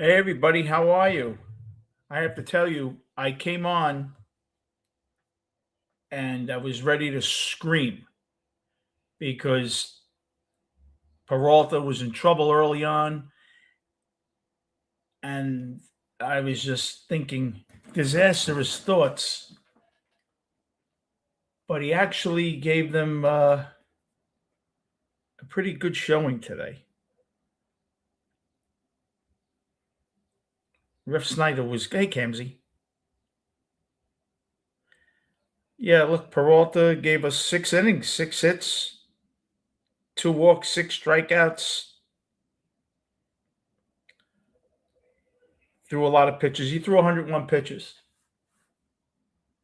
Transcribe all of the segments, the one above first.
Hey everybody, how are you? I have to tell you, I came on and I was ready to scream because Peralta was in trouble early on, and I was just thinking disastrous thoughts. But he actually gave them a pretty good showing today. Ref Snyder was, hey Kamsi. Yeah, look, Peralta gave us 6 innings, 6 hits, 2 walks, 6 strikeouts. Threw a lot of pitches. He threw 101 pitches.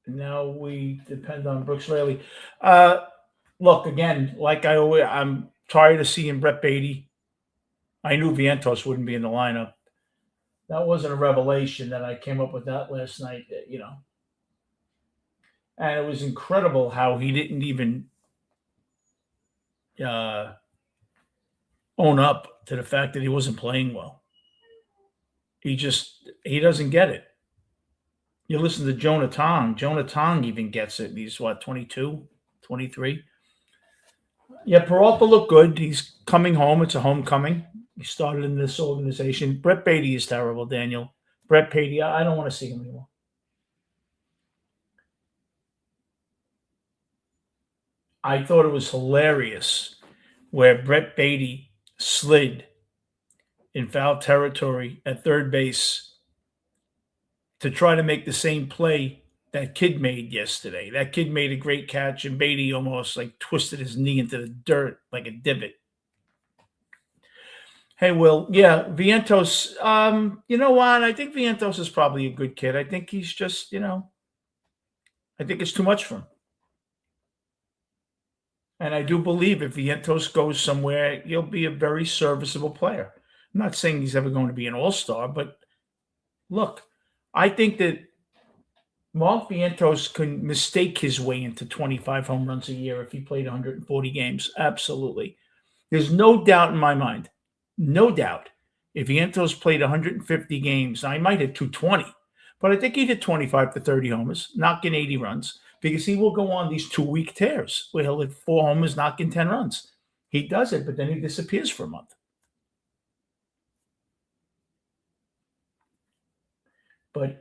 Now we depend on Brooks Raley. Uh, Look, again, like I'm tired of seeing Brett Beatty. I knew Vientos wouldn't be in the lineup. That wasn't a revelation that I came up with that last night, And it was incredible how he didn't even uh, own up to the fact that he wasn't playing well. He doesn't get it. You listen to Jonah Tong. Jonah Tong even gets it. He's what, 22, 23. Yeah, Peralta looked good. He's coming home. It's a homecoming. He started in this organization. Brett Beatty is terrible, Daniel. Brett Beatty, I don't want to see him anymore. I thought it was hilarious where Brett Beatty slid in foul territory at third base to try to make the same play that kid made yesterday. That kid made a great catch, and Beatty almost like twisted his knee into the dirt like a divot. Hey, Will. Yeah, Vientos. You know what? I think Vientos is probably a good kid. I think he's just, I think it's too much for him. And I do believe if Vientos goes somewhere, he'll be a very serviceable player. I'm not saying he's ever going to be an all-star, but look, I think that Mark Vientos can mistake his way into 25 home runs a year if he played 140 games. Absolutely. There's no doubt in my mind. No doubt. If Vientos played 150 games, I might hit 220, but I think he'd hit 25 to 30 homers, knocking 80 runs, because he will go on these 2 week tears where he'll hit 4 homers, knocking 10 runs. He does it, but then he disappears for a month. But,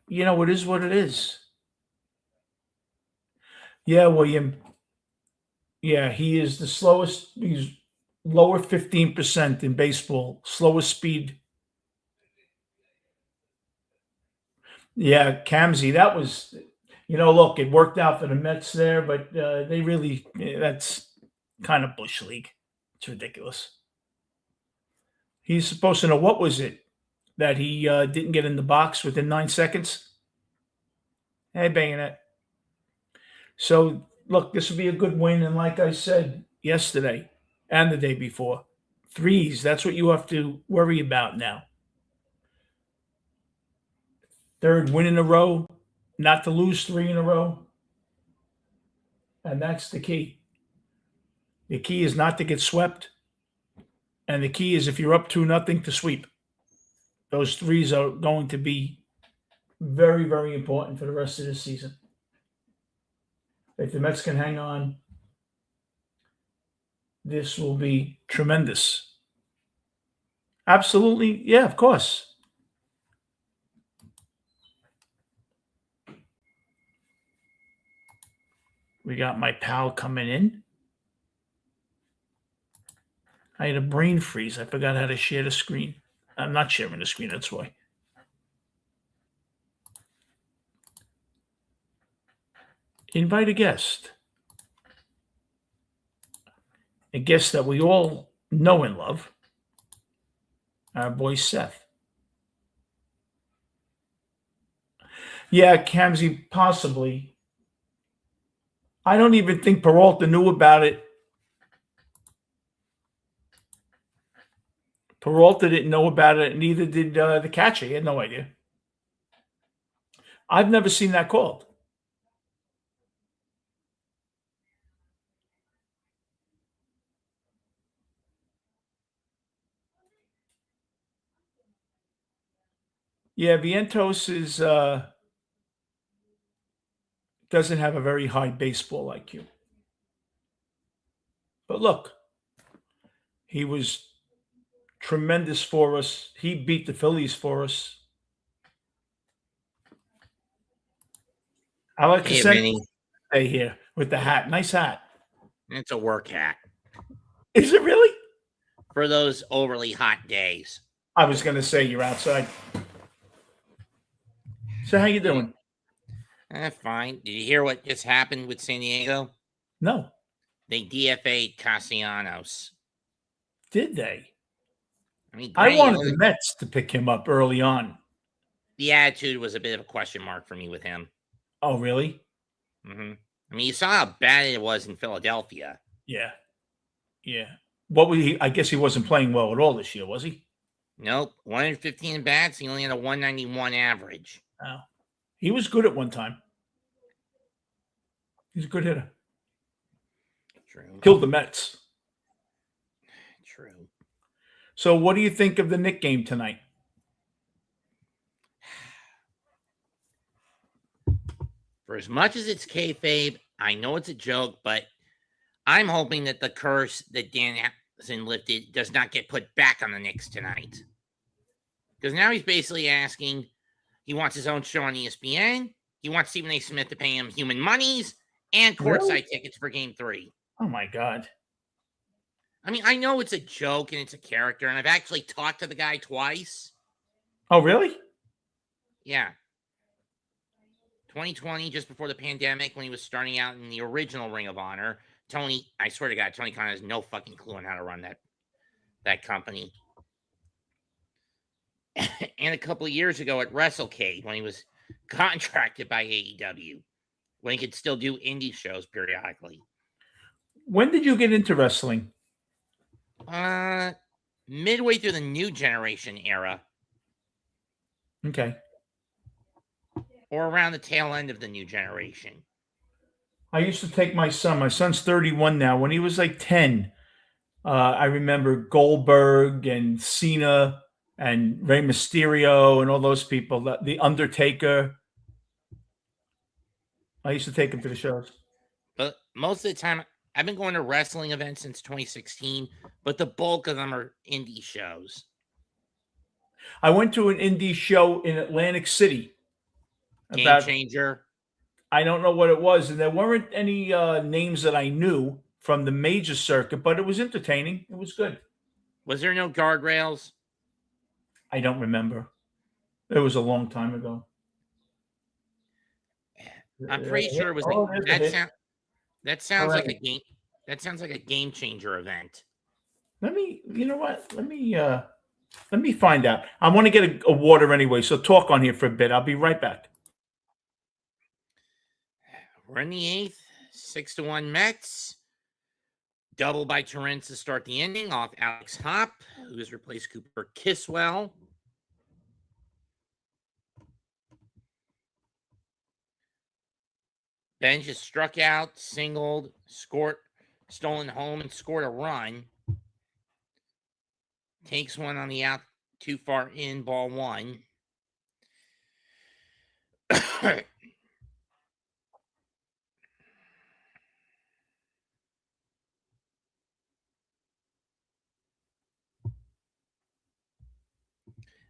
it is what it is. Yeah, William. Yeah, he is the slowest. He's lower 15% in baseball, slowest speed. Yeah, Kamsi, that was, look, it worked out for the Mets there, but they really, that's kind of Bush League. It's ridiculous. He's supposed to know what was it that he didn't get in the box within 9 seconds? Hey, Bayonet. So, look, this would be a good win. And like I said yesterday and the day before, threes, that's what you have to worry about now. Third win in a row, not to lose 3 in a row. And that's the key. The key is not to get swept. And the key is if you're up 2-0 to sweep. Those threes are going to be very, very important for the rest of this season. If the Mets can hang on, this will be tremendous. Absolutely. Yeah, of course. We got my pal coming in. I had a brain freeze. I forgot how to share the screen. I'm not sharing the screen, that's why. Invite a guest. A guest that we all know and love. Our boy Seth. Yeah, Kamsi, possibly. I don't even think Peralta knew about it. Peralta didn't know about it, and neither did the catcher. He had no idea. I've never seen that called. Yeah, Vientos is doesn't have a very high baseball IQ. But look, he was tremendous for us. He beat the Phillies for us. I like to Hey, send Vinny. a here with the hat. Nice hat. It's a work hat Is it really? for those overly hot days. I was going to say you're outside. So how you doing? Fine. Did you hear what just happened with San Diego? No. They DFA'd Castellanos. Did they? I mean, I granted, wanted the Mets to pick him up early on. the attitude was a bit of a question mark for me with him. Oh, really? I mean, you saw how bad it was in Philadelphia. Yeah. Yeah. What was he? I guess he wasn't playing well at all this year, was he? Nope. 115 bats. He only had a 191 average. Oh. He was good at one time. He's a good hitter. True. Killed the Mets. True. So what do you think of the Knick game tonight? For as much as it's kayfabe, I know it's a joke, but I'm hoping that the curse that Dan Allison lifted does not get put back on the Knicks tonight. Because now he's basically asking, he wants his own show on ESPN. He wants Stephen A. Smith to pay him human monies and courtside tickets for Game 3. Oh, my God. I mean, I know it's a joke and it's a character, and I've actually talked to the guy twice. Oh, really? Yeah. 2020, just before the pandemic, when he was starting out in the original Ring of Honor, Tony, I swear to God, Tony Khan has no fucking clue on how to run that company. And a couple of years ago at WrestleCade, when he was contracted by AEW, when he could still do indie shows periodically. When did you get into wrestling? Midway through the New Generation era. Okay. Or around the tail end of the New Generation. I used to take my son. My son's 31 now. When he was like 10, I remember Goldberg and Cena and Rey Mysterio and all those people. The Undertaker. I used to take him to the shows. But most of the time, I've been going to wrestling events since 2016, but the bulk of them are indie shows. I went to an indie show in Atlantic City. Game Changer. I don't know what it was, and there weren't any names that I knew from the major circuit, but it was entertaining. It was good. Was there no guardrails? I don't remember. It was a long time ago. I'm pretty sure it was that sounds like a game. That sounds like a Game Changer event. You know what? Let me find out. I want to get a water anyway, so talk on here for a bit. I'll be right back. We're in the 8th, 6-1 Mets. Double by Torrance to start the inning off Alex Hop, who has replaced Cooper Kiswell. Ben just struck out, singled, scored, stolen home, and scored a run. Takes one on the out, too far in, ball 1.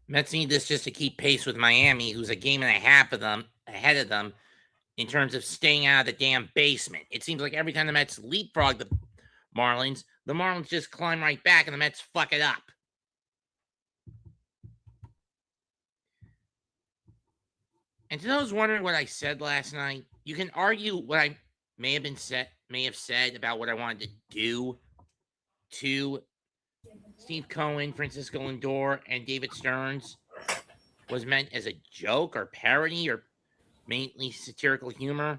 Mets need this just to keep pace with Miami, who's a game and a half ahead of them in terms of staying out of the damn basement. It seems like every time the Mets leapfrog the Marlins just climb right back and the Mets fuck it up. And to those wondering what I said last night, you can argue what I may have said about what I wanted to do to Steve Cohen, Francisco Lindor, and David Stearns was meant as a joke or parody or mainly satirical humor.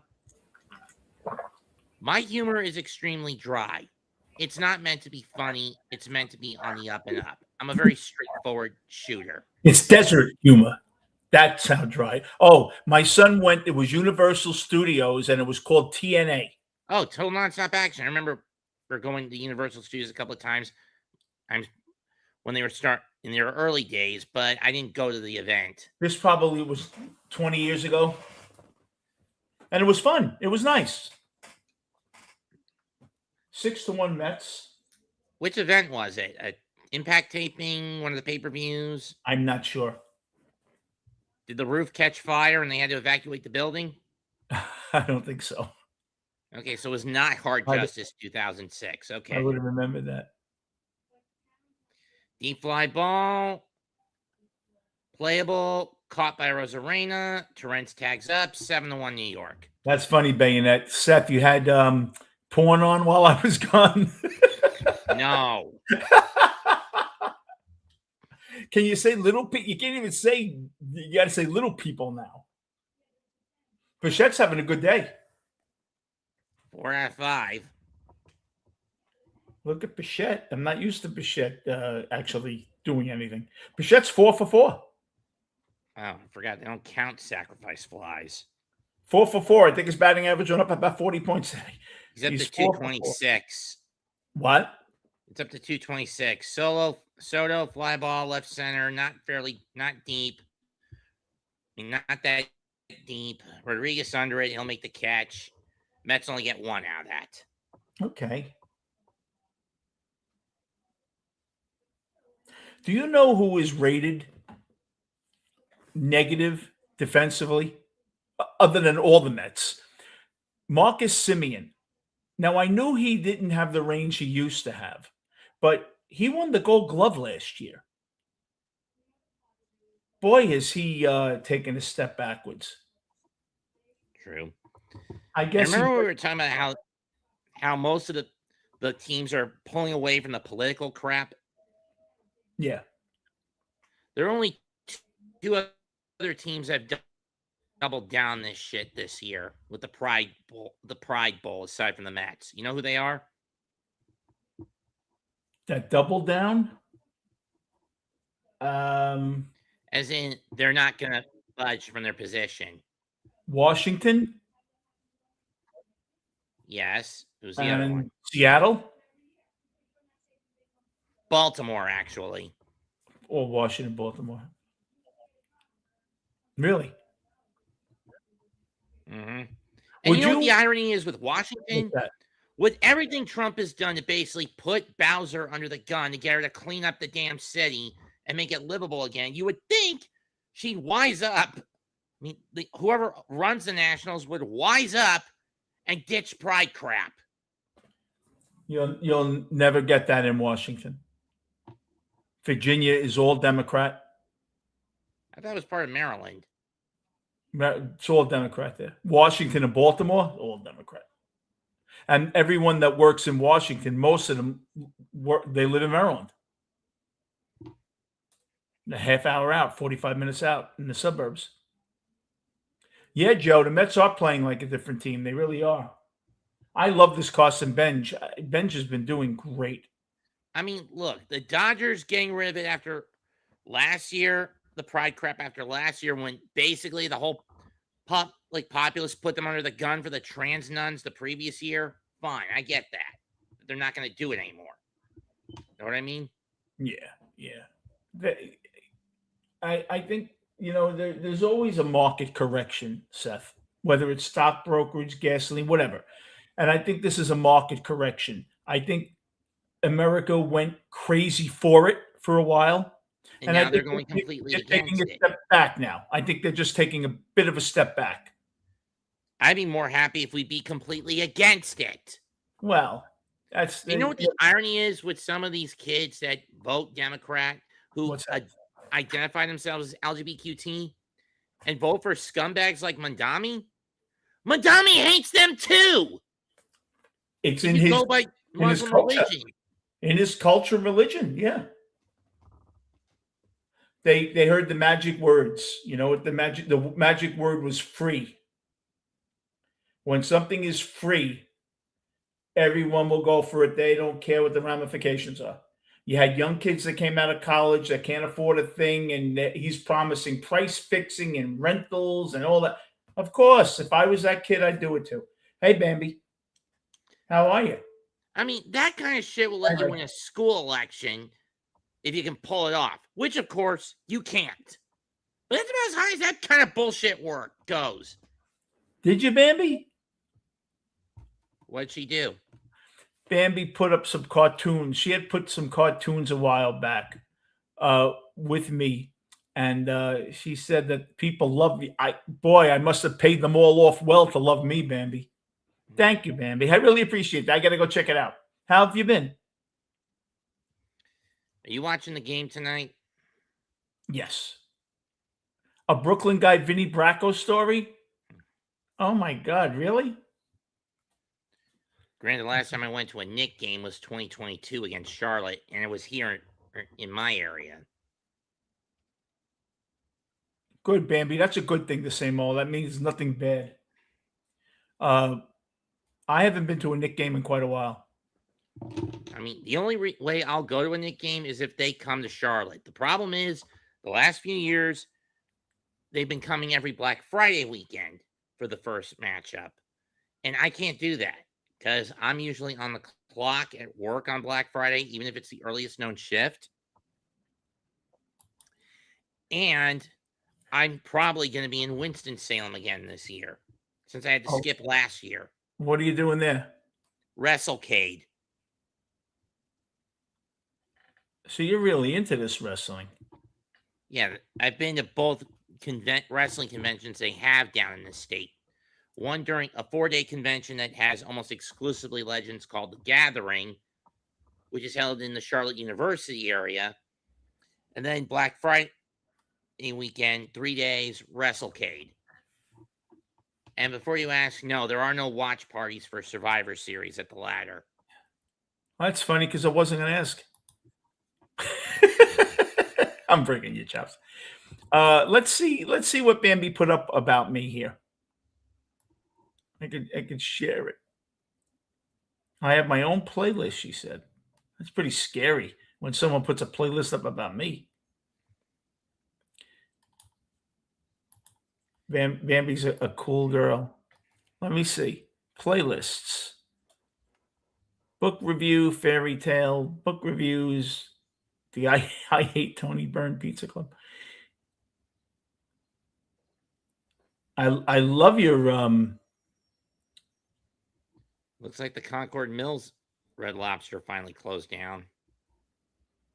My humor is extremely dry. It's not meant to be funny. It's meant to be on the up and up. I'm a very straightforward shooter. It's desert humor. That sounds right. Oh, my son went, it was Universal Studios, and it was called TNA. Oh, Total Nonstop Action. I remember we're going to Universal Studios a couple of times. When they were in their early days, but I didn't go to the event. This probably was 20 years ago. And it was fun. It was nice. 6-1 Mets. Which event was it? A Impact taping, one of the pay-per-views? I'm not sure. Did the roof catch fire and they had to evacuate the building? I don't think so. Okay, so it was not Hard I- Justice 2006. I Okay. would have remembered that. Deep fly ball. Playable. Caught by Rosarena. Torrance tags up. 7-1 New York. That's funny, Bayonet. Seth, you had porn on while I was gone. No. Can you say little people? You can't even say, you got to say little people now. Bichette's having a good day. 4 out of 5. Look at Bichette. I'm not used to Bichette actually doing anything. Bichette's 4 for 4. Oh, I forgot. They don't count sacrifice flies. 4 for 4. I think his batting average went up about 40 points today. He's up He's to 4 for 4. 226. What? It's up to 226. Soto, fly ball, left center, not deep. I mean, not that deep. Rodriguez under it. He'll make the catch. Mets only get 1 out of that. Okay. Do you know who is rated negative defensively other than all the Mets? Marcus Semien. Now, I knew he didn't have the range he used to have, but he won the Gold Glove last year. Boy, has he taken a step backwards. True. I guess. I remember we were talking about how most of the teams are pulling away from the political crap. Yeah. There are only 2 other teams that have doubled down this shit this year with the Pride Bowl, aside from the Mets. You know who they are? That double down? As in, they're not going to budge from their position. Washington? Yes. Who's the other one? Seattle? Baltimore, actually. Or Washington, Baltimore. Really? Mm-hmm. And you know what the irony is with Washington? With everything Trump has done to basically put Bowser under the gun to get her to clean up the damn city and make it livable again, you would think she'd wise up. I mean, whoever runs the Nationals would wise up and ditch pride crap. You'll never get that in Washington. Virginia is all Democrat. I thought it was part of Maryland. It's all Democrat there. Washington and Baltimore, all Democrat. And everyone that works in Washington, most of them they live in Maryland. A half hour out, 45 minutes out in the suburbs. Yeah, Joe, the Mets are playing like a different team. They really are. I love this Carson Bench. Bench has been doing great. I mean, look, the Dodgers getting rid of it after last year, the pride crap after last year, when basically the whole populace put them under the gun for the trans nuns the previous year. Fine, I get that. But they're not going to do it anymore. Know what I mean? Yeah. I think, there's always a market correction, Seth, whether it's stock brokerage, gasoline, whatever. And I think this is a market correction. I think America went crazy for it for a while. And now they're going completely against taking a it. step back now. I think they're just taking a bit of a step back. I'd be more happy if we'd be completely against it. Well, that's... You know what the irony is with some of these kids that vote Democrat who identify themselves as LGBTQ and vote for scumbags like Mandami? Mandami hates them too. It's in his... go by Muslim religion. In his culture and religion, yeah. They heard the magic words. You know what the magic word was? Free. When something is free, everyone will go for it. They don't care what the ramifications are. You had young kids that came out of college that can't afford a thing, and he's promising price fixing and rentals and all that. Of course, if I was that kid, I'd do it too. Hey, Bambi, how are you? I mean, that kind of shit will let you win a school election. if you can pull it off, which of course you can't. But that's about as high as that kind of bullshit work goes. Did you, Bambi? What'd she do? Bambi put up some cartoons. She had put some cartoons a while back with me. And she said that people love me. I must have paid them all off well to love me, Bambi. Thank you, Bambi. I really appreciate that. I got to go check it out. How have you been? Are you watching the game tonight? Yes. A Brooklyn guy, Vinny Bracco story? Oh, my God. Really? Granted, the last time I went to a Knick game was 2022 against Charlotte, and it was here in my area. Good, Bambi. That's a good thing to say, Mo. That means nothing bad. I haven't been to a Knick game in quite a while. I mean, the only way I'll go to a Knick game is if they come to Charlotte. The problem is, the last few years, they've been coming every Black Friday weekend for the first matchup. And I can't do that because I'm usually on the clock at work on Black Friday, even if it's the earliest known shift. And I'm probably going to be in Winston-Salem again this year, since I had to skip last year. What are you doing there? WrestleCade. So you're really into this wrestling. Yeah, I've been to both wrestling conventions they have down in the state. One during a 4-day convention that has almost exclusively legends called The Gathering, which is held in the Charlotte University area. And then Black Friday weekend, 3 days, WrestleCade. And before you ask, no, there are no watch parties for Survivor Series at the latter. That's funny because I wasn't going to ask. I'm breaking your chops. Let's see what Bambi put up about me here. I could share it. I have my own playlist, she said. That's pretty scary when someone puts a playlist up about me. Bambi's a cool girl. Let me see. Playlists. Book review, fairy tale, book reviews, the I Hate Tony Byrne Pizza Club. I love your Looks like the Concord Mills Red Lobster finally closed down.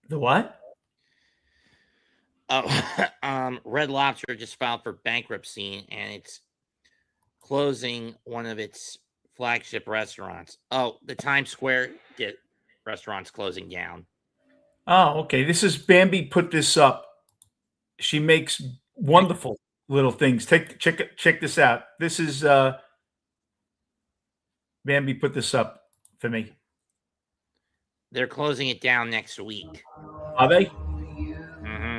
The what? Oh, Red Lobster just filed for bankruptcy, and it's closing one of its flagship restaurants. Oh, the Times Square restaurant's closing down. Oh, okay. This is Bambi put this up. She makes wonderful little things. Check this out. This is Bambi put this up for me. They're closing it down next week. Are they? Mm-hmm.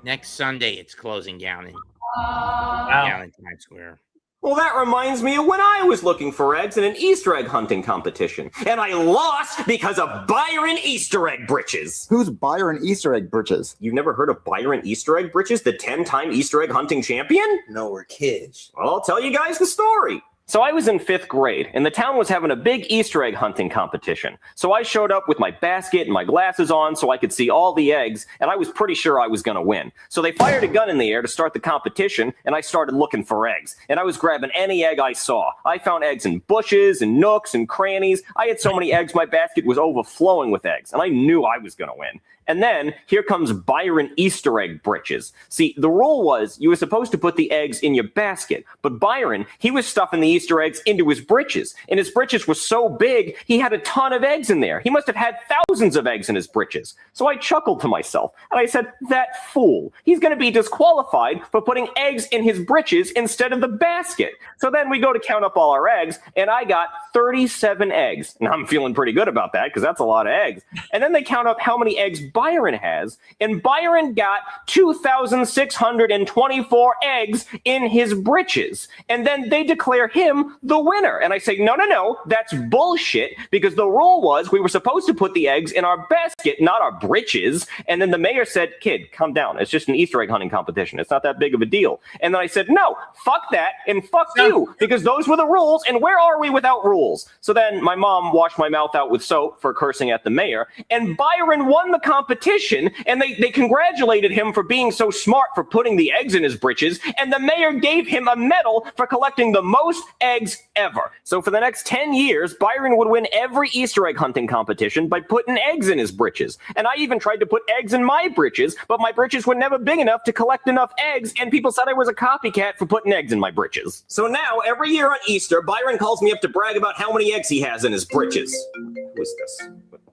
Next Sunday, it's closing down in Times Square. Well, that reminds me of when I was looking for eggs in an Easter egg hunting competition. And I lost because of Byron Easter egg britches. Who's Byron Easter egg britches? You've never heard of Byron Easter egg britches, the 10-time Easter egg hunting champion? No, we're kids. Well, I'll tell you guys the story. So I was in 5th grade, and the town was having a big Easter egg hunting competition. So I showed up with my basket and my glasses on so I could see all the eggs, and I was pretty sure I was going to win. So they fired a gun in the air to start the competition, and I started looking for eggs. And I was grabbing any egg I saw. I found eggs in bushes and nooks and crannies. I had so many eggs, my basket was overflowing with eggs, and I knew I was going to win. And then here comes Byron Easter egg britches. See, the rule was you were supposed to put the eggs in your basket, but Byron, he was stuffing the Easter eggs into his britches, and his britches were so big, he had a ton of eggs in there. He must have had thousands of eggs in his britches. So I chuckled to myself, and I said, that fool, he's going to be disqualified for putting eggs in his britches instead of the basket. So then we go to count up all our eggs, and I got 37 eggs. And I'm feeling pretty good about that, because that's a lot of eggs. And then they count up how many eggs Byron has, and Byron got 2,624 eggs in his britches. And then they declare him him the winner. And I say, no, that's bullshit, because the rule was we were supposed to put the eggs in our basket, not our britches. And then the mayor said, kid, calm down. It's just an Easter egg hunting competition. It's not that big of a deal. And then I said, no, fuck that, and fuck you, because those were the rules, and where are we without rules? So then my mom washed my mouth out with soap for cursing at the mayor, and Byron won the competition, and they congratulated him for being so smart for putting the eggs in his britches, and the mayor gave him a medal for collecting the most eggs ever. So for the next 10 years, Byron would win every Easter egg hunting competition by putting eggs in his britches. And I even tried to put eggs in my britches, but my britches were never big enough to collect enough eggs, and people said I was a copycat for putting eggs in my britches. So now, every year on Easter, Byron calls me up to brag about how many eggs he has in his britches. Who is this?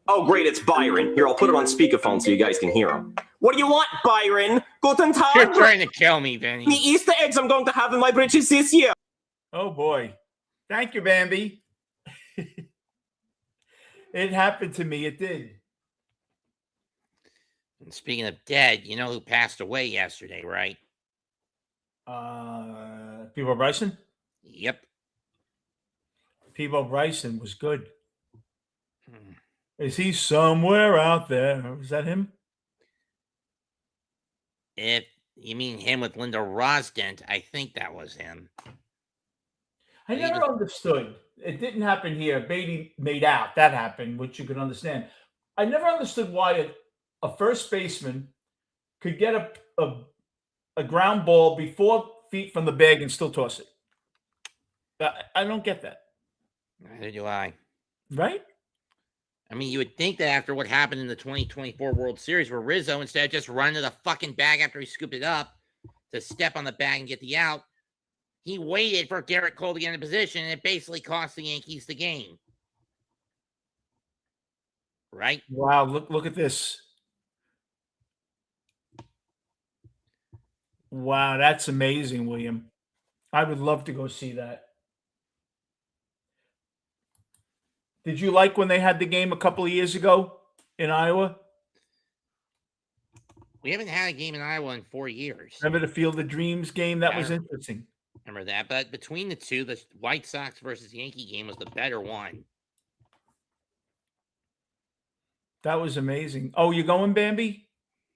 Oh, great, it's Byron. Here, I'll put it on speakerphone so you guys can hear him. What do you want, Byron? Guten Tag. You're trying to kill me, Benny. The Easter eggs I'm going to have in my britches this year. Oh, boy. Thank you, Bambi. It happened to me. It did. And speaking of dead, you know who passed away yesterday, right? Peebo Bryson? Yep. Peebo Bryson was good. Is he somewhere out there? Is that him? If you mean him with Linda Rosdent, I think that was him. I never understood. It didn't happen here. Beatty made out. That happened, which you can understand. I never understood why a first baseman could get a ground ball before feet from the bag and still toss it. I don't get that. Neither do I. Right? I mean, you would think that after what happened in the 2024 World Series, where Rizzo, instead of just running to the fucking bag after he scooped it up to step on the bag and get the out, he waited for Garrett Cole to get in position, and it basically cost the Yankees the game. Right? Wow, look at this. Wow, that's amazing, William. I would love to go see that. Did you like when they had the game a couple of years ago in Iowa? We haven't had a game in Iowa in 4 years. Remember the Field of Dreams game? That was interesting. Remember that? But between the two, the White Sox versus Yankee game was the better one. That was amazing. Oh, you going, Bambi?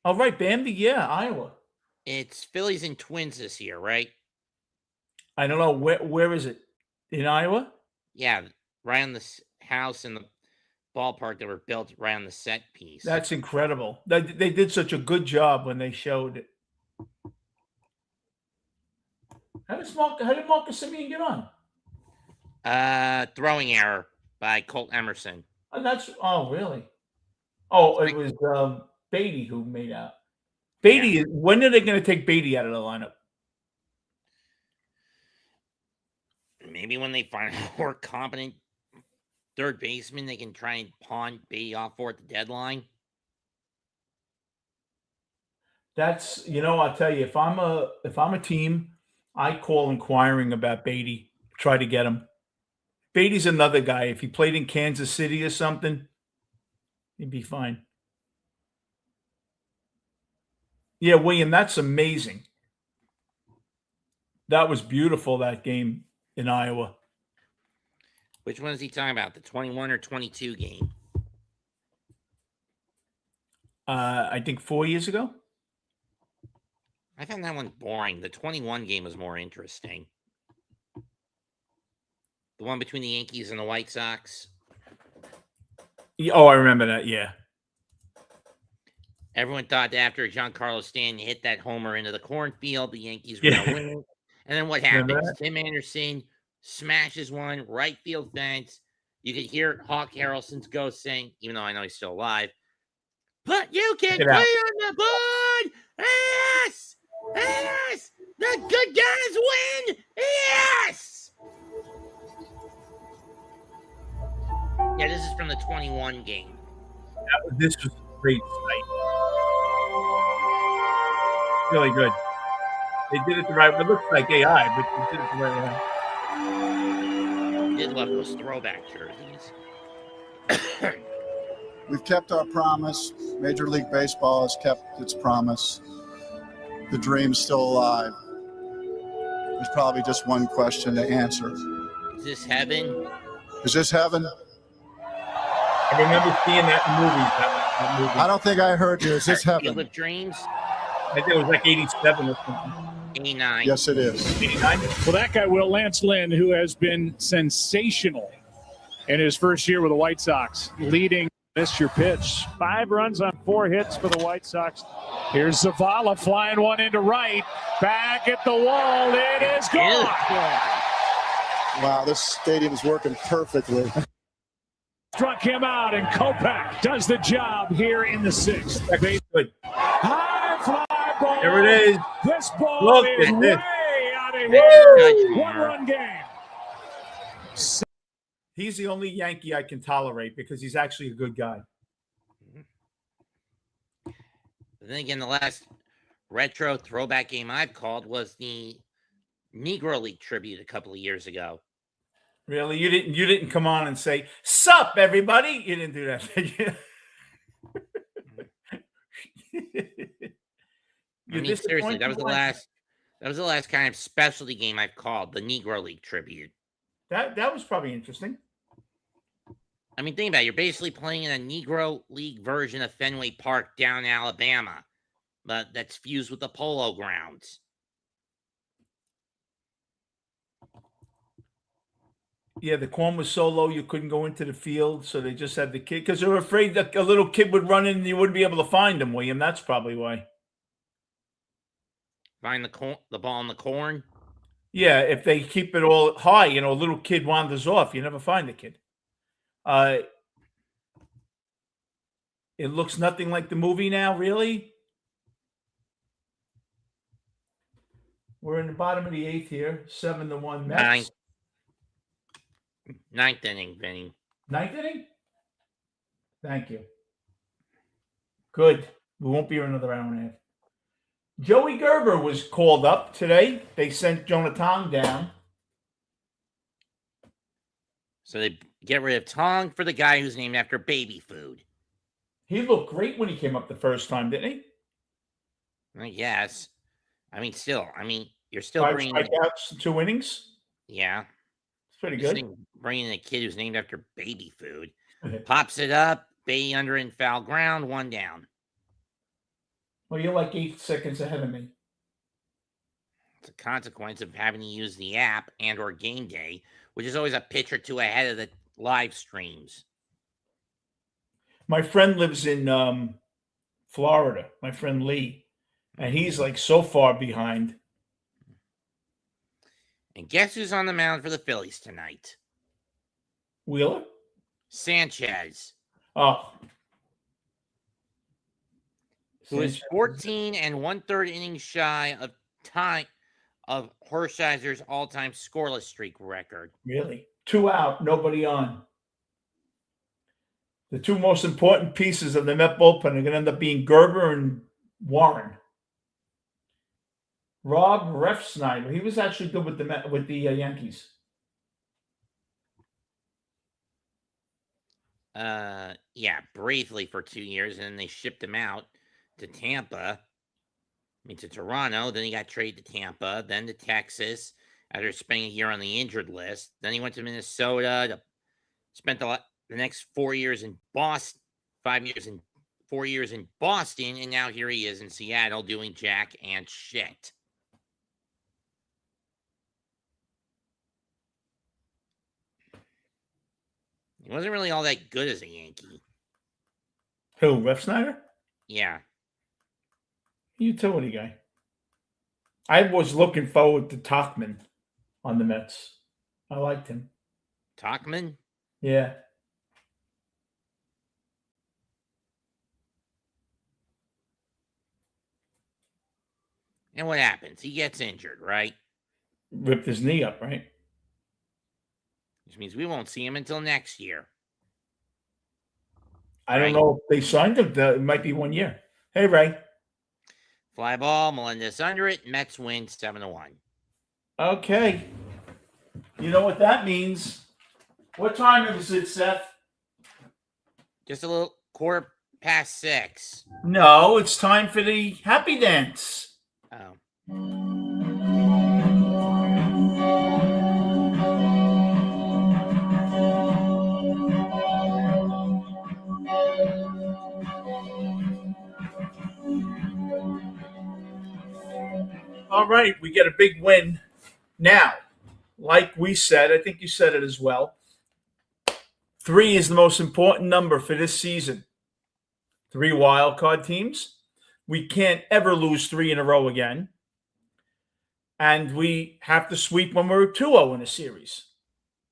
All right, Bambi. Yeah, Iowa. It's Phillies and Twins this year, right? I don't know. Where is it? In Iowa? Yeah, right on the house in the ballpark that were built right on the set piece. That's incredible. They did such a good job when they showed it. How did Marcus Simeon get on? Throwing error by Colt Emerson. Oh, really? Oh, it was Beatty who made out. Beatty. Yeah. When are they going to take Beatty out of the lineup? Maybe when they find a more competent third baseman, they can try and pawn Beatty off for at the deadline. That's, I'll tell you, if I'm a team, I call inquiring about Beatty, try to get him. Beatty's another guy. If he played in Kansas City or something, he'd be fine. Yeah, William, that's amazing. That was beautiful, that game in Iowa. Which one is he talking about? The 21 or 22 game? I think 4 years ago. I found that one boring. The 21 game was more interesting. The one between the Yankees and the White Sox. Oh, I remember that. Yeah. Everyone thought that after Giancarlo Stanton hit that homer into the cornfield, the Yankees were going to win. And then what happens? Tim Anderson smashes one right field fence. You could hear Hawk Harrelson's ghost saying, even though I know he's still alive, but you can play on the board. Yes! Yes! The good guys win! Yes! Yeah, this is from the 21 game. This was a great sight. Really good. They did it the right way. It looks like AI, but they did it the right way. I did love those throwback jerseys. We've kept our promise. Major League Baseball has kept its promise. The dream's still alive. There's probably just one question to answer. Is this heaven? Is this heaven? I remember seeing that in movies. That movie. I don't think I heard you. Is this Field heaven? of Dreams? I think it was like 87 or something. 89. Yes, it is. 89? Well, that guy, Will Lance Lynn, who has been sensational in his first year with the White Sox, leading. Missed your pitch. 5 runs on 4 hits for the White Sox. Here's Zavala flying one into right. Back at the wall. It is gone. Wow, this stadium is working perfectly. Struck him out, and Kopech does the job here in the 6th. Good. High fly ball. There it is. This ball Look is at way this. out of Woo! here. 1-run game. He's the only Yankee I can tolerate because he's actually a good guy. But then again, the last retro throwback game I've called was the Negro League tribute a couple of years ago. Really? You didn't come on and say, "Sup, everybody?" You didn't do that, did you? I mean, seriously, that was the last kind of specialty game I've called, the Negro League tribute. That was probably interesting. I mean, think about it. You're basically playing in a Negro League version of Fenway Park down in Alabama, but that's fused with the Polo Grounds. Yeah, the corn was so low you couldn't go into the field, so they just had the kid because they were afraid that a little kid would run in and you wouldn't be able to find him, William. That's probably why. Find the ball in the corn. Yeah, if they keep it all high, a little kid wanders off. You never find the kid. It looks nothing like the movie now, really. We're in the bottom of the 8th here, 7-1 Mets. Ninth inning, Vinny. 9th inning? Thank you. Good. We won't be here another hour and a half. Joey Gerber was called up today. They sent Jonah down. So they get rid of Tong for the guy who's named after baby food. He looked great when he came up the first time, didn't he? Yes. I mean, you're still 5 bringing. strikeouts, 2 innings. Yeah. It's pretty You're good. still bringing in a kid who's named after baby food. Pops it up, baby under in foul ground, 1 down. Well, you're like 8 seconds ahead of me. It's a consequence of having to use the app and or game day, which is always a pitch or 2 ahead of the live streams. My friend lives in Florida, my friend Lee, and he's like so far behind. And guess who's on the mound for the Phillies tonight? Wheeler? Sanchez, Oh. who is 14 1/3 innings shy of Hershiser's all-time scoreless streak record. Really? 2 out, nobody on. The 2 most important pieces of the Met bullpen are going to end up being Gerber and Warren. Rob Refsnyder, he was actually good with the Yankees. Yeah, briefly for 2 years, and then they shipped him out to Tampa. To Toronto. Then he got traded to Tampa, then to Texas after spending a year on the injured list. Then he went to Minnesota, spent the next 4 years in Boston, 4 years in Boston, and now here he is in Seattle doing jack and shit. He wasn't really all that good as a Yankee. Who, Refsnyder? Yeah. Utility guy. I was looking forward to Tachman on the Mets. I liked him. Tachman? Yeah. And what happens? He gets injured, right? Ripped his knee up, right? Which means we won't see him until next year. I don't know if they signed him. It might be 1 year. Hey, Ray. Fly ball, Melendez under it. Mets win 7-1. Okay. You know what that means. What time is it, Seth? Just a little 6:15. No, it's time for the happy dance. Oh. All right, we get a big win. Now, like we said, I think you said it as well. 3 is the most important number for this season. 3 wild card teams. We can't ever lose 3 in a row again. And we have to sweep when we're 2-0 in a series.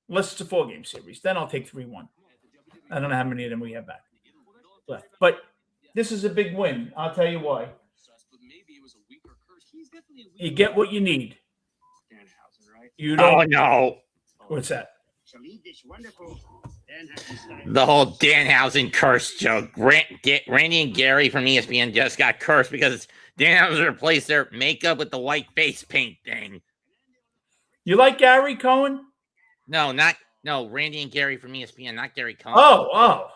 Unless it's a 4-game series. Then I'll take 3-1. I don't know how many of them we have back left. But this is a big win. I'll tell you why. You get what you need. You don't. Oh no. What's that? The whole Danhausen curse joke. Randy and Gary from ESPN just got cursed because Danhausen replaced their makeup with the white face paint thing. You like Gary Cohen? No, Randy and Gary from ESPN, not Gary Cohen. Oh.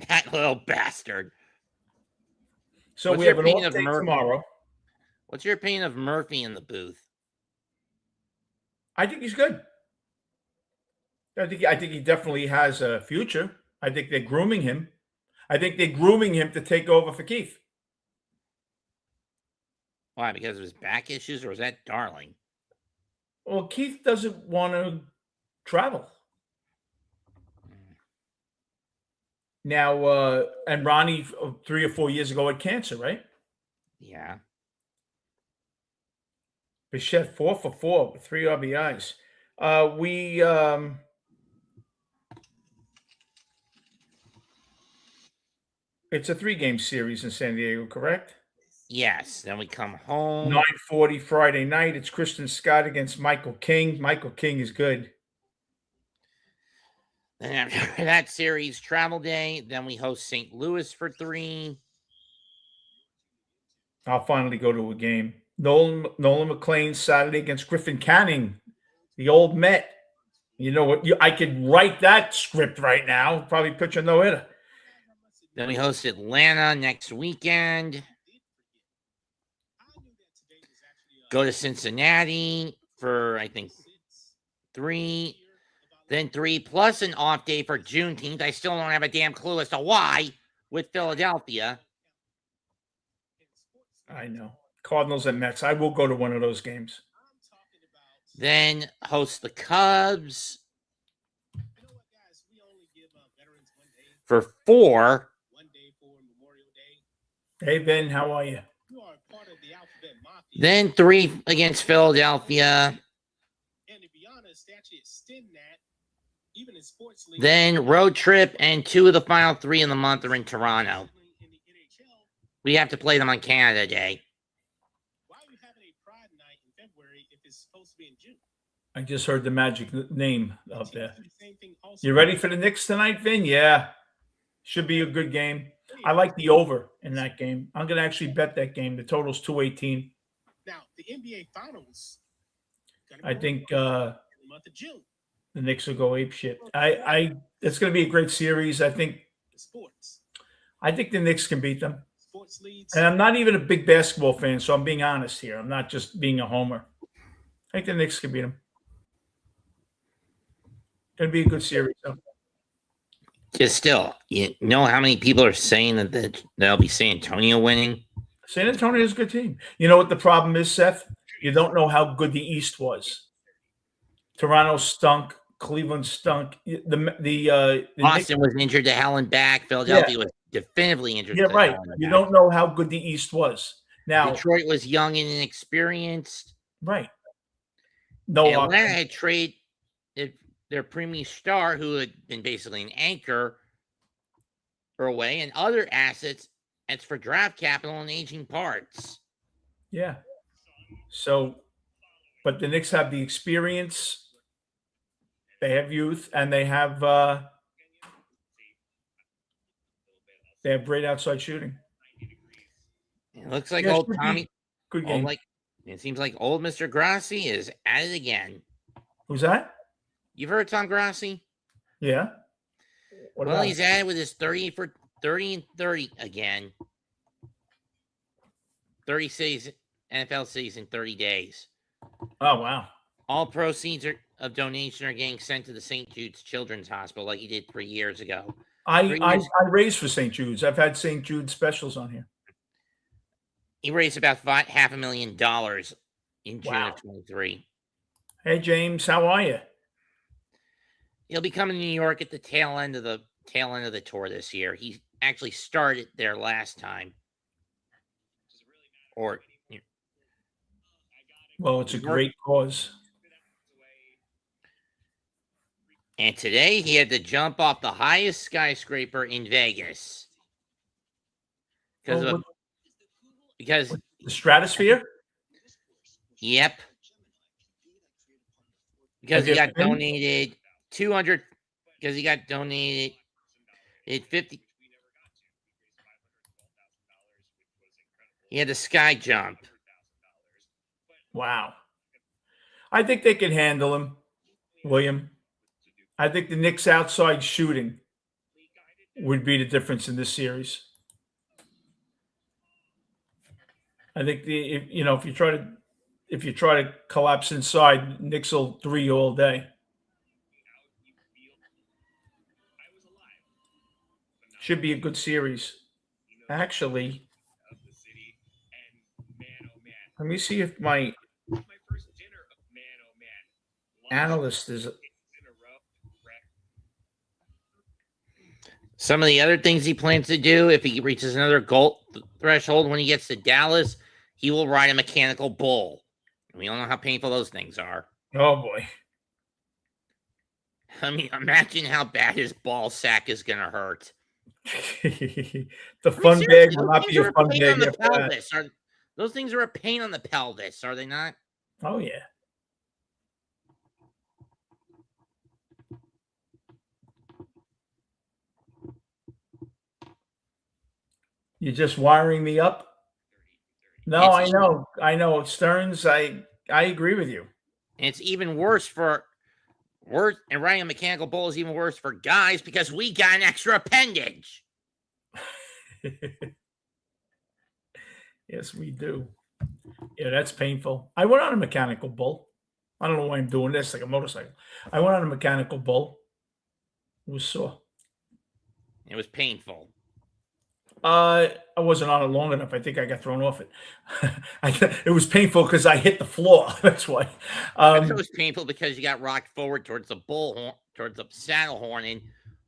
That little bastard. So What's we your have an opinion off of day Murphy? tomorrow. What's your opinion of Murphy in the booth? I think he's good. I think he definitely has a future. I think they're grooming him. I think they're grooming him to take over for Keith. Why? Because of his back issues, or was that Darling? Well, Keith doesn't want to travel. Now, and Ronnie 3 or 4 years ago had cancer, right? Yeah. Bichette 4 for 4 with 3 RBIs. It's a 3-game series in San Diego, correct? Yes. Then we come home. 9:40 Friday night. It's Kristen Scott against Michael King. Michael King is good. Then after that series, travel day. Then we host St. Louis for 3. I'll finally go to a game. Nolan McLean Saturday against Griffin Canning, the old Met. You know what? I could write that script right now. Probably pitch a no-hitter. Then we host Atlanta next weekend. Go to Cincinnati for, I think, 3. Then 3 plus an off day for Juneteenth. I still don't have a damn clue as to why with Philadelphia. I know. Cardinals and Mets. I will go to one of those games. Then host the Cubs for 4. Hey, Ben, how are you? Then 3 against Philadelphia. Then road trip, and 2 of the final 3 in the month are in Toronto. We have to play them on Canada Day. I just heard the magic name up there. You ready for the Knicks tonight, Vin? Yeah. Should be a good game. I like the over in that game. I'm going to actually bet that game. The total's 218. Now, the NBA Finals. I think the Knicks will go ape shit. It's going to be a great series. I think the Knicks can beat them. And I'm not even a big basketball fan, so I'm being honest here. I'm not just being a homer. I think the Knicks can beat them. Going to be a good series, though. Just still, you know how many people are saying that they'll be San Antonio winning? San Antonio is a good team. You know what the problem is, Seth? You don't know how good the East was. Toronto stunk. Cleveland stunk. The Boston was injured to hell and back. Philadelphia was definitively injured. Yeah, right. You don't know how good the East was. Now Detroit was young and inexperienced. Right. No, Atlanta had traded their premium star, who had been basically an anchor, away, and other assets as for draft capital and aging parts. Yeah. So, but the Knicks have the experience. They have youth, and they have great outside shooting. It looks like old Tommy. Good game. It seems like old Mr. Grassi is at it again. Who's that? You've heard Tom Grassi? Yeah. Well, he's at it with his 30 for 30 and 30 again. 30 cities, NFL cities in 30 days. Oh, wow. All proceeds of donation are getting sent to the St. Jude's Children's Hospital like he did 3 years ago. I raised for St. Jude's. I've had St. Jude's specials on here. He raised about $500,000 in June Wow. of 23. Hey, James, how are you? He'll be coming to New York at the tail end of the tour this year. He actually started there last time. Or Well, it's a great cause. and today he had to jump off the highest skyscraper in Vegas Well, because the stratosphere? yep. Because Have he you got been? donated 200 because he got donated 50. He had a sky jump. Wow. I think they can handle him, William. I think the Knicks outside shooting would be the difference in this series. I think if you try to collapse inside, Knicks will 3 all day. Should be a good series. Actually, let me see if my analyst is. Some of the other things he plans to do, if he reaches another goal threshold when he gets to Dallas, he will ride a mechanical bull. We all know how painful those things are. Oh boy! I mean, imagine how bad his ball sack is going to hurt. The fun bag will not be a fun pain bag on the after that. pelvis. Those things are a pain on the pelvis, are they not? Oh yeah. You're just wiring me up? No, I know. Stearns, I agree with you. And it's even worse and riding a mechanical bull is even worse for guys because we got an extra appendage. Yes, we do. Yeah, that's painful. I went on a mechanical bull. I don't know why I'm doing this like a motorcycle. I went on a mechanical bull. It was sore. It was painful. I wasn't on it long enough. I think I got thrown off it. It was painful because I hit the floor. That's why. It was painful because you got rocked forward towards towards the saddle horn, and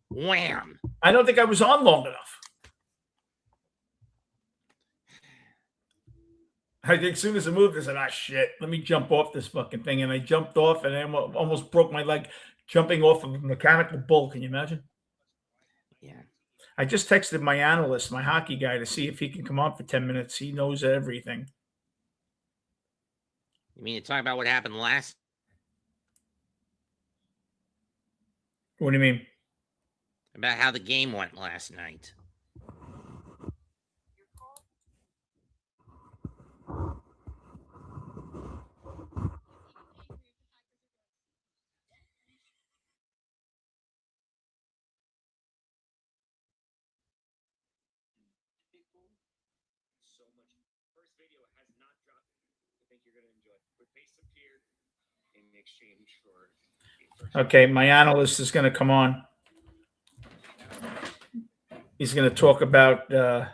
wham! I don't think I was on long enough. I think as soon as I moved, I said, "Ah, shit! Let me jump off this fucking thing." And I jumped off, and I almost broke my leg jumping off of a mechanical bull. Can you imagine? Yeah. I just texted my analyst, my hockey guy, to see if he can come on for 10 minutes. He knows everything. You mean to talk about what happened last? What do you mean? About how the game went last night. Okay, my analyst is going to come on. He's going to talk about the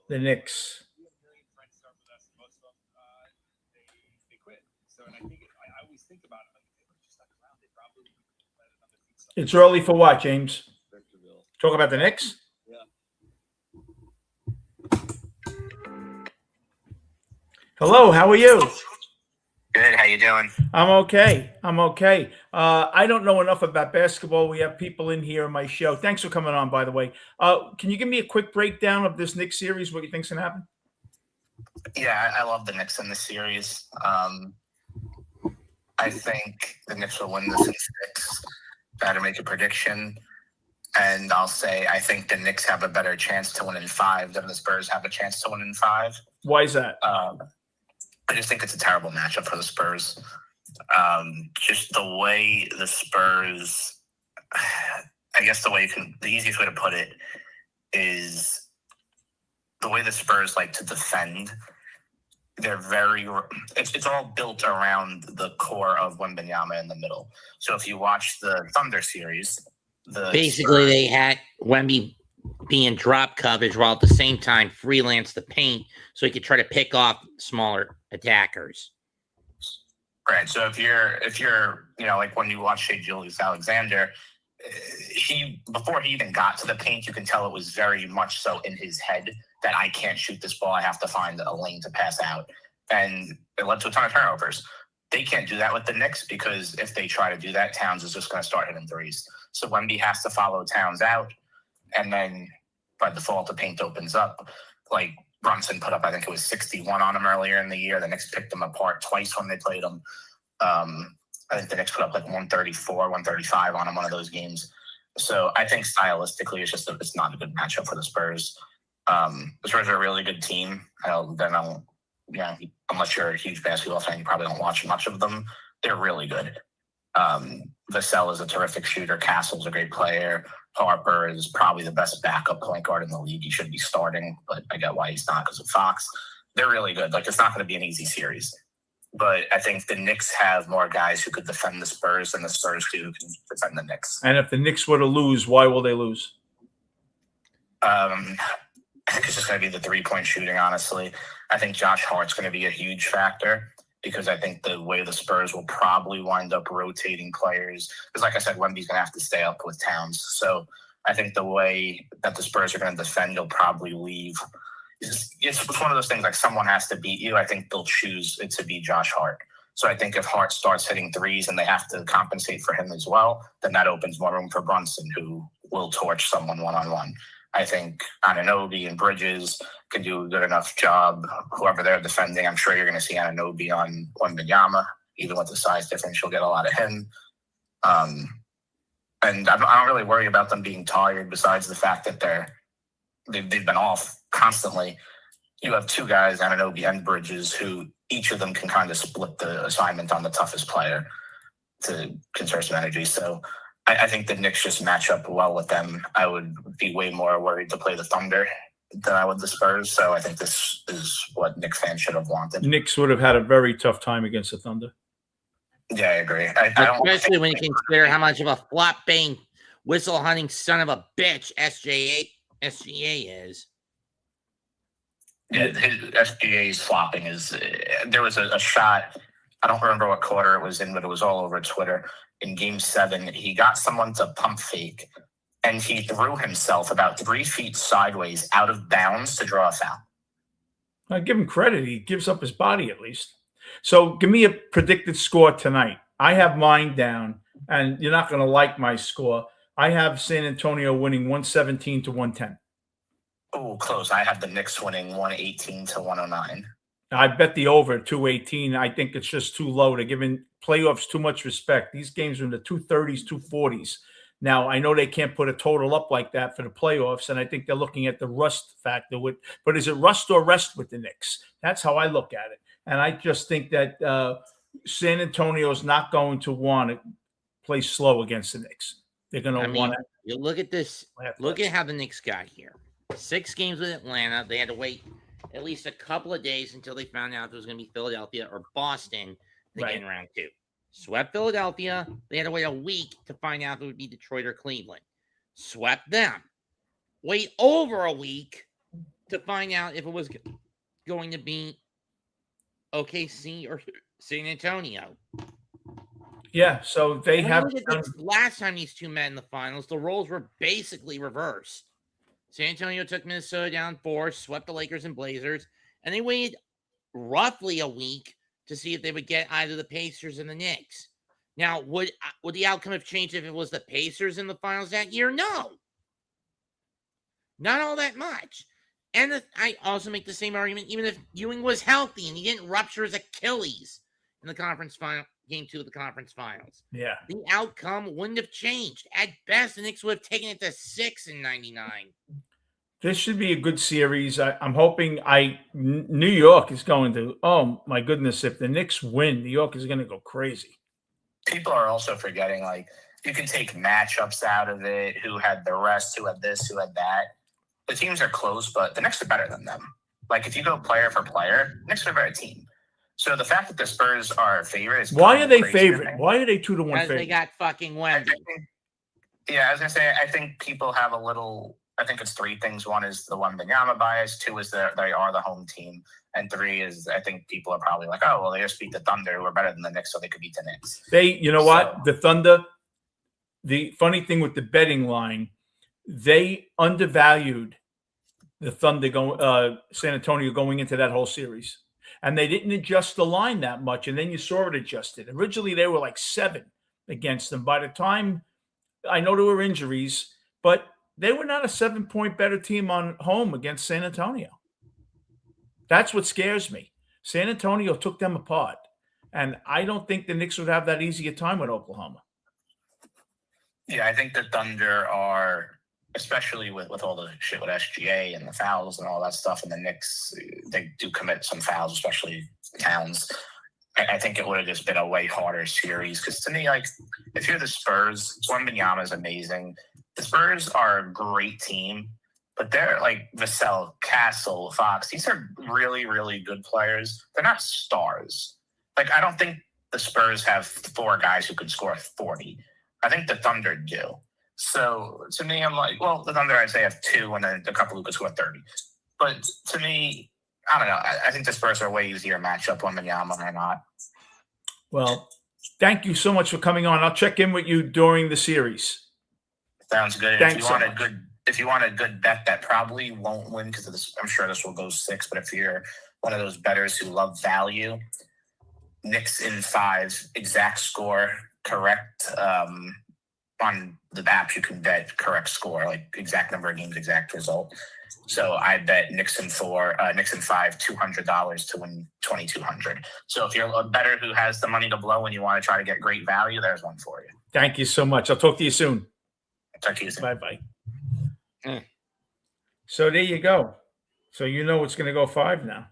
Knicks. It's early for what, James? Talk about the Knicks? Hello, how are you? Good. How you doing? I'm okay. I don't know enough about basketball. We have people in here on my show. Thanks for coming on, by the way. Can you give me a quick breakdown of this Knicks series? What you think's going to happen? Yeah, I love the Knicks in this series. I think the Knicks will win this in 6. Got to make a prediction. And I'll say I think the Knicks have a better chance to win in 5 than the Spurs have a chance to win in 5. Why is that? I just think it's a terrible matchup for the Spurs. Just the way the Spurs, I guess the easiest way to put it is the way the Spurs like to defend. They're it's all built around the core of Wembanyama in the middle. So if you watch the Thunder series, Basically, they had Wemby be in drop coverage while at the same time freelance the paint so he could try to pick off smaller attackers. Right. So if you're like when you watch Shea Gilgeous-Alexander, before he even got to the paint, you can tell it was very much so in his head that I can't shoot this ball. I have to find a lane to pass out. And it led to a ton of turnovers. They can't do that with the Knicks because if they try to do that, Towns is just going to start hitting threes. So Wemby has to follow Towns out. And then by default, the paint opens up. Like Brunson put up, I think it was 61 on him earlier in the year. The Knicks picked them apart twice when they played them. I think the Knicks put up like 134, 135 on him one of those games. So I think stylistically, it's not a good matchup for the Spurs. The Spurs are a really good team. Unless you're a huge basketball fan, you probably don't watch much of them. They're really good. Vassell is a terrific shooter. Castle's a great player. Harper is probably the best backup point guard in the league. He should be starting, but I get why he's not because of Fox. They're really good. Like, it's not going to be an easy series. But I think the Knicks have more guys who could defend the Spurs than the Spurs who can defend the Knicks. And if the Knicks were to lose, why will they lose? I think it's just going to be the three-point shooting, honestly. I think Josh Hart's going to be a huge factor because I think the way the Spurs will probably wind up rotating players, because like I said, Wemby's going to have to stay up with Towns. So I think the way that the Spurs are going to defend, you'll probably leave. It's one of those things like someone has to beat you. I think they'll choose it to be Josh Hart. So I think if Hart starts hitting threes and they have to compensate for him as well, then that opens more room for Brunson, who will torch someone one-on-one. I think Anunoby and Bridges can do a good enough job. Whoever they're defending, I'm sure you're going to see Anunoby on Wembanyama. Even with the size difference, you'll get a lot of him. And I don't really worry about them being tired besides the fact that they've been off constantly. You have two guys, Anunoby and Bridges, who each of them can kind of split the assignment on the toughest player to conserve some energy. So I think the Knicks just match up well with them. I would be way more worried to play the Thunder than I would the Spurs. So I think this is what Knicks fans should have wanted. Knicks would have had a very tough time against the Thunder. Yeah, I agree. Especially when you consider how much of a flop-bang, whistle-hunting son of a bitch SGA is. Yeah, his SGA's flopping is. There was a shot. I don't remember what quarter it was in, but it was all over Twitter. In Game 7, he got someone to pump fake, and he threw himself about 3 feet sideways out of bounds to draw a foul. I give him credit. He gives up his body at least. So give me a predicted score tonight. I have mine down, and you're not going to like my score. I have San Antonio winning 117 to 110. Oh, close. I have the Knicks winning 118 to 109. I bet the over 218. I think it's just too low. They're giving playoffs too much respect. These games are in the 230s, 240s. Now, I know they can't put a total up like that for the playoffs, and I think they're looking at the rust factor. But is it rust or rest with the Knicks? That's how I look at it. And I just think that San Antonio is not going to want to play slow against the Knicks. They're going to want to. You look at this. Look at how the Knicks got here. 6 games with Atlanta. They had to wait at least a couple of days until they found out if it was going to be Philadelphia or Boston to get in round 2. Swept Philadelphia. They had to wait a week to find out if it would be Detroit or Cleveland. Swept them. Wait over a week to find out if it was going to be OKC or San Antonio. Yeah, so they have. Last time these two met in the finals, the roles were basically reversed. San Antonio took Minnesota down 4, swept the Lakers and Blazers, and they waited roughly a week to see if they would get either the Pacers and the Knicks. Now, would the outcome have changed if it was the Pacers in the finals that year? No. Not all that much. And I also make the same argument, even if Ewing was healthy and he didn't rupture his Achilles in the conference final, game 2 of the conference finals. Yeah. The outcome wouldn't have changed. At best, the Knicks would have taken it to 6 in 99. This should be a good series. I'm hoping New York is going to, oh my goodness, if the Knicks win, New York is going to go crazy. People are also forgetting, like, you can take matchups out of it, who had the rest, who had this, who had that. The teams are close, but the Knicks are better than them. Like, if you go player for player, the Knicks are a better team. So the fact that the Spurs are favorite is why are they favorite? Why are they 2-1 favorite? Because they got fucking Wemby. Yeah, I was gonna say I think people have a little I think it's three things. One is the Wembanyama bias. Two is that they are the home team. And three is I think people are probably like, oh, well, they just beat the Thunder, who are better than the Knicks, so they could beat the Knicks. You know what? The Thunder, the funny thing with the betting line, they undervalued the Thunder San Antonio going into that whole series. And they didn't adjust the line that much. And then you saw it adjusted. Originally, they were like 7 against them. By the time, I know there were injuries, but they were not a 7-point better team on home against San Antonio. That's what scares me. San Antonio took them apart. And I don't think the Knicks would have that easy a time with Oklahoma. Yeah, I think the Thunder are, especially with all the shit with SGA and the fouls and all that stuff, and the Knicks, they do commit some fouls, especially Towns. I think it would have just been a way harder series. Because to me, like, if you're the Spurs, Wembanyama is amazing. The Spurs are a great team, but they're like Vassell, Castle, Fox. These are really, really good players. They're not stars. Like, I don't think the Spurs have 4 guys who can score 40. I think the Thunder do. So to me, I'm like, well, the Thunder, I'd say have 2 and then a couple who could score 30. But to me, I don't know. I think the Spurs are a way easier matchup, Wembanyama or not. Well, thank you so much for coming on. I'll check in with you during the series. Sounds good. Thanks If you want a good bet that probably won't win because I'm sure this will go 6. But if you're one of those bettors who love value, Knicks in 5, exact score, correct. On the app, you can bet correct score, like exact number of games, exact result. So I bet Knicks in 4, Knicks in 5, $200 to win $2,200. So if you're a bettor who has the money to blow and you want to try to get great value, there's one for you. Thank you so much. I'll talk to you soon. Talk to you soon. Bye-bye. So there you go. So you know it's going to go 5 now.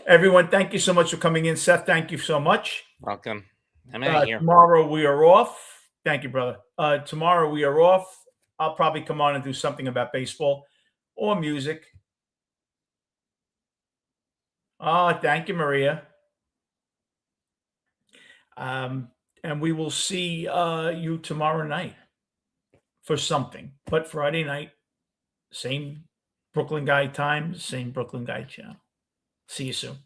Everyone, thank you so much for coming in. Seth, thank you so much. Welcome. I'm out here. Tomorrow we are off. Thank you, brother. Tomorrow we are off. I'll probably come on and do something about baseball or music. Thank you, Maria. And we will see you tomorrow night for something. But Friday night, same Brooklyn Guy time, same Brooklyn Guy channel. See you soon.